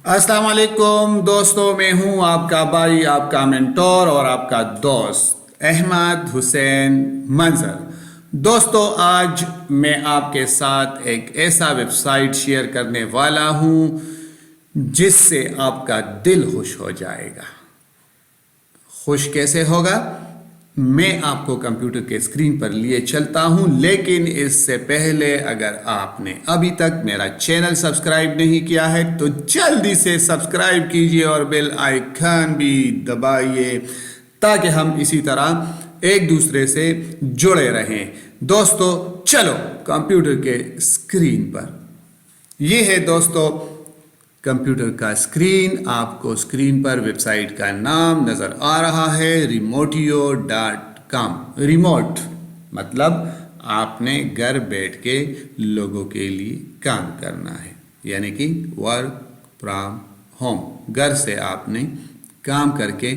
अस्सलाम वालेकुम दोस्तों, मैं हूं आपका भाई, आपका मेंटोर और आपका दोस्त अहमद हुसैन मंजर। दोस्तों, आज मैं आपके साथ एक ऐसा वेबसाइट शेयर करने वाला हूं जिससे आपका दिल खुश हो जाएगा। खुश कैसे होगा? मैं आपको कंप्यूटर के स्क्रीन पर लिए चलता हूं, लेकिन इससे पहले अगर आपने अभी तक मेरा चैनल सब्सक्राइब नहीं किया है तो जल्दी से सब्सक्राइब कीजिए और बेल आइकन भी दबाइए ताकि हम इसी तरह एक दूसरे से जुड़े रहें। दोस्तों, चलो कंप्यूटर के स्क्रीन पर, ये है दोस्तों कंप्यूटर का स्क्रीन। आपको स्क्रीन पर वेबसाइट का नाम नज़र आ रहा है, remotiyo.com। रिमोट मतलब आपने घर बैठ के लोगों के लिए काम करना है, यानी कि वर्क फ्रॉम होम। घर से आपने काम करके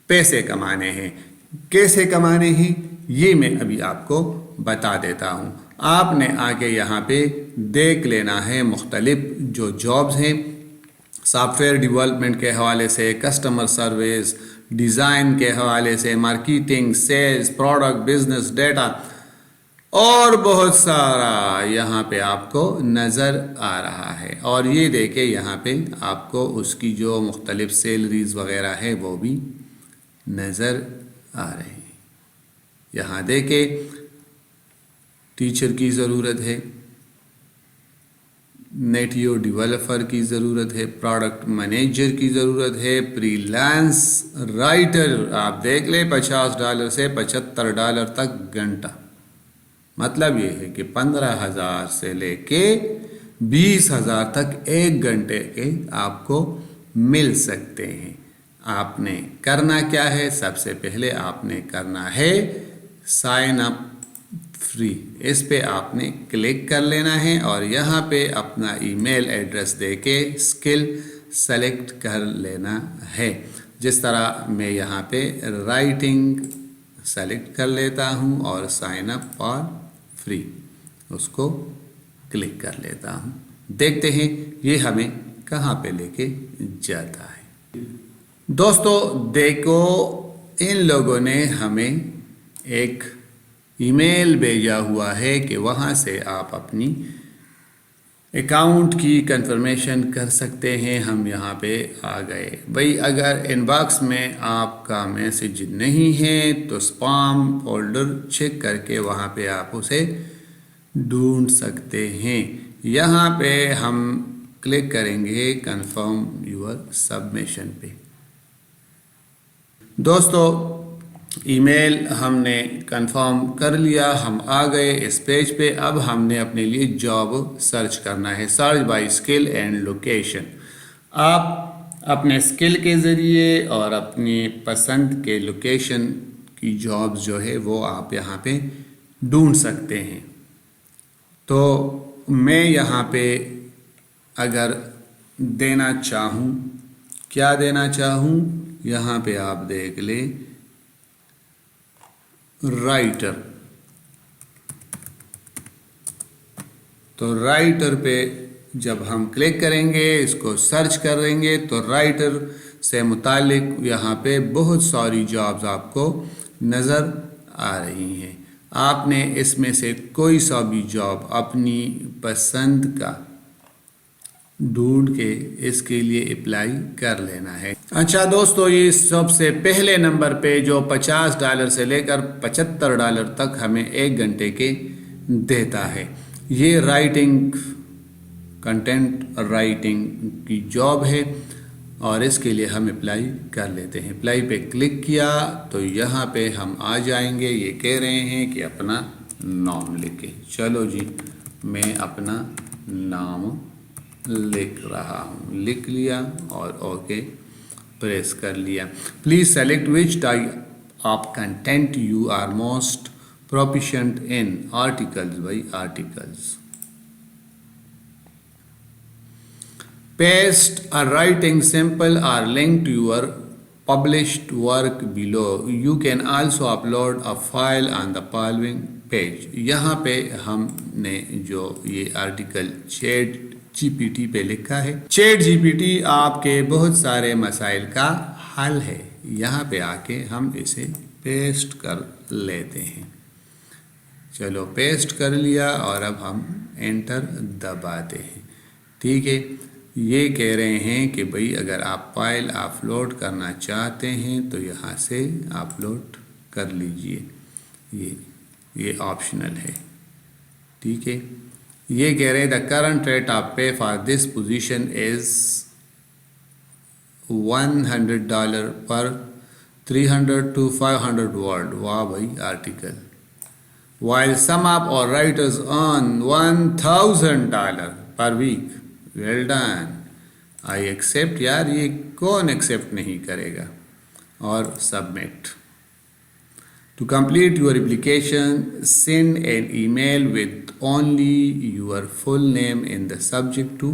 पैसे कमाने हैं। कैसे कमाने हैं ये मैं अभी आपको बता देता हूँ। आपने आगे यहाँ पे देख लेना है मुख्तलिफ जो जॉब्स हैं, सॉफ्टवेयर डेवलपमेंट के हवाले से, कस्टमर सर्विस, डिज़ाइन के हवाले से, marketing, sales, product, business, data और बहुत सारा यहाँ पे आपको नज़र आ रहा है। और ये देखे यहाँ पे आपको उसकी जो मुख्तलिफ सैलरीज वगैरह है वो भी नज़र आ रहे हैं। यहाँ देखे टीचर की ज़रूरत है, नेटियो डेवलपर की ज़रूरत है, प्रोडक्ट मैनेजर की ज़रूरत है, फ्रीलांस राइटर आप देख ले $50 से $75 तक घंटा। मतलब ये है कि 15,000 से लेके 20,000 तक एक घंटे के आपको मिल सकते हैं। आपने करना क्या है? सबसे पहले आपने करना है साइन अप फ्री। इस पे आपने क्लिक कर लेना है और यहाँ पे अपना ईमेल एड्रेस देके स्किल सेलेक्ट कर लेना है। जिस तरह मैं यहाँ पे राइटिंग सेलेक्ट कर लेता हूँ और साइन अप फॉर फ्री उसको क्लिक कर लेता हूँ। देखते हैं ये हमें कहाँ पे लेके जाता है। दोस्तों देखो, इन लोगों ने हमें एक ईमेल भेजा हुआ है कि वहाँ से आप अपनी अकाउंट की कंफर्मेशन कर सकते हैं। हम यहाँ पे आ गए। भाई, अगर इनबॉक्स में आपका मैसेज नहीं है तो स्पैम फोल्डर चेक करके वहाँ पे आप उसे ढूंढ सकते हैं। यहाँ पे हम क्लिक करेंगे कंफर्म योर सबमिशन पे। दोस्तों, ईमेल हमने कंफर्म कर लिया, हम आ गए इस पेज पे। अब हमने अपने लिए जॉब सर्च करना है। Search by skill and location. आप अपने स्किल के ज़रिए और अपनी पसंद के लोकेशन की जॉब्स जो है वो आप यहाँ पे ढूंढ सकते हैं। तो मैं यहाँ पे अगर देना चाहूँ, क्या देना चाहूँ, यहाँ पे आप देख लें राइटर। तो राइटर पे जब हम क्लिक करेंगे, इसको सर्च करेंगे तो राइटर से मुतालिक यहाँ पे बहुत सारी जॉब्स आपको नज़र आ रही हैं। आपने इसमें से कोई सा भी जॉब अपनी पसंद का ढूंढ के इसके लिए अप्लाई कर लेना है। अच्छा दोस्तों, ये सबसे पहले नंबर पे जो $50 से लेकर $75 तक हमें एक घंटे के देता है, ये राइटिंग, कंटेंट राइटिंग की जॉब है और इसके लिए हम अप्लाई कर लेते हैं। अप्लाई पे क्लिक किया तो यहाँ पे हम आ जाएंगे। ये कह रहे हैं कि अपना नाम लिखें। चलो जी, मैं अपना नाम लिख रहा हूँ। लिख लिया और ओके प्रेस कर लिया। Please select which type of content you are most proficient in. Articles, भाई articles. Paste a writing sample or link to your published work below. You can also upload a file on the following page. यहाँ पे हमने जो ये article chat جی P T پہ لکھا ہے. Chat G P T آپ کے بہت سارے مسائل کا حل ہے. یہاں پہ آ کے ہم اسے پیسٹ کر لیتے ہیں. چلو پیسٹ کر لیا اور اب ہم انٹر دباتے ہیں. ٹھیک ہے. یہ کہہ رہے ہیں کہ بھئی اگر آپ فائل اپلوڈ کرنا چاہتے ہیں تو یہاں سے اپلوڈ کر لیجئے. یہ آپشنل ہے. ٹھیک ہے. یہ کہہ رہے ہیں the current rate of pay for this position is $100 per 300 to 500 word. واہ بھائی article. While some of our writers earn $1,000 per week. Well done. I accept. یار یہ کون ایکسیپٹ نہیں کرے گا. اور submit. To complete your application, send an email with only your full name in the subject to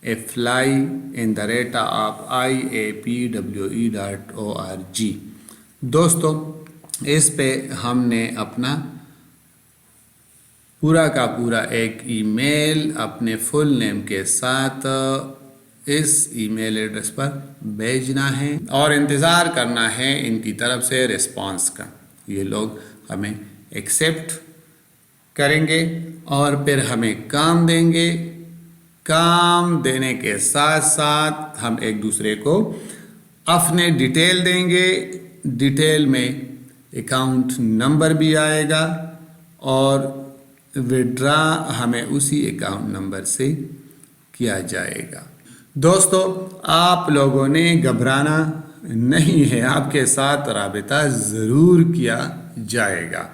apply@iapwe.org. دوستو اس پہ ہم نے اپنا پورا کا پورا ایک ای میل اپنے فل نیم کے ساتھ اس ای میل ایڈریس پر بھیجنا ہے اور انتظار کرنا ہے ان کی طرف سے رسپانس کا. یہ لوگ ہمیں ایکسیپٹ کریں گے اور پھر ہمیں کام دیں گے. کام دینے کے ساتھ ساتھ ہم ایک دوسرے کو اپنے ڈیٹیل دیں گے. ڈیٹیل میں اکاؤنٹ نمبر بھی آئے گا اور وڈرا ہمیں اسی اکاؤنٹ نمبر سے کیا جائے گا. دوستو آپ لوگوں نے گھبرانا نہیں ہے. آپ کے ساتھ رابطہ ضرور کیا جائے گا.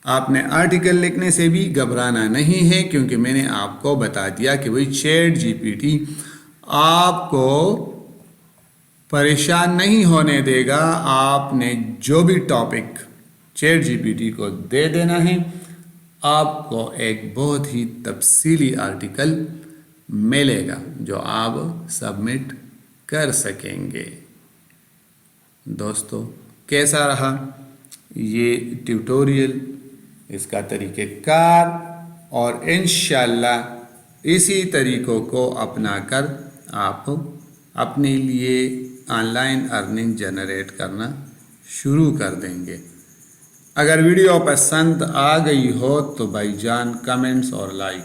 آپ نے آرٹیکل لکھنے سے بھی گھبرانا نہیں ہے کیونکہ میں نے آپ کو بتا دیا کہ وہی چیٹ جی پی ٹی آپ کو پریشان نہیں ہونے دے گا. آپ نے جو بھی topic chat G P T کو دے دینا ہے آپ کو ایک بہت ہی تفصیلی آرٹیکل ملے گا جو آپ سبمٹ کر سکیں گے. دوستو کیسا رہا یہ ٹیوٹوریل, اس کا طریقہ کار, اور انشاءاللہ اسی طریقوں کو اپنا کر آپ اپنے لیے آن لائن ارننگ جنریٹ کرنا شروع کر دیں گے. اگر ویڈیو پسند آ گئی ہو تو بھائی جان کمنٹس اور لائک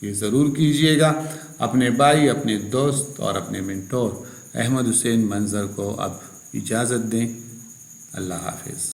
یہ ضرور کیجئے گا. اپنے بھائی, اپنے دوست اور اپنے منٹور احمد حسین منظر کو اب اجازت دیں. اللہ حافظ.